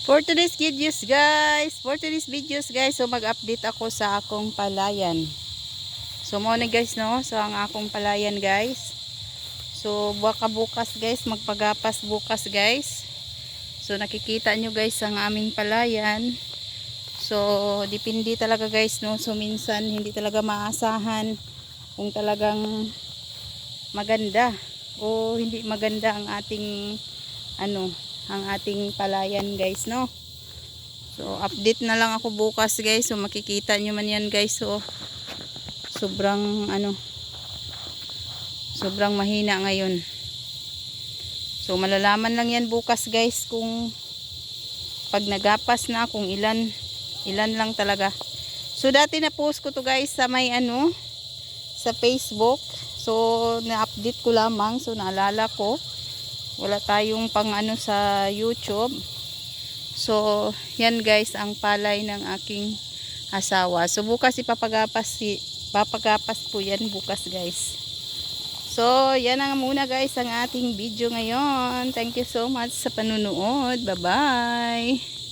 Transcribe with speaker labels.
Speaker 1: For today's videos guys, so mag-update ako sa akong palayan. So mo na guys no, so ang akong palayan guys. So baka bukas guys, magpagapas bukas guys. So nakikita nyo guys ang aming palayan. So depende talaga guys no, so minsan hindi talaga maasahan kung talagang maganda o hindi maganda ang ating ang ating palayan guys no. So update na lang ako bukas guys. So makikita nyo man yan guys. So sobrang sobrang mahina ngayon. So malalaman lang yan bukas guys kung pag nagapas na, kung ilan lang talaga. So dati na post ko to guys sa may sa Facebook. So na-update ko lamang. So naalala ko wala tayong pang sa YouTube. So yan guys ang palay ng aking asawa. So bukas papagapas po yan bukas guys. So yan ang muna guys ang ating video ngayon. Thank you so much sa panunood. Bye bye.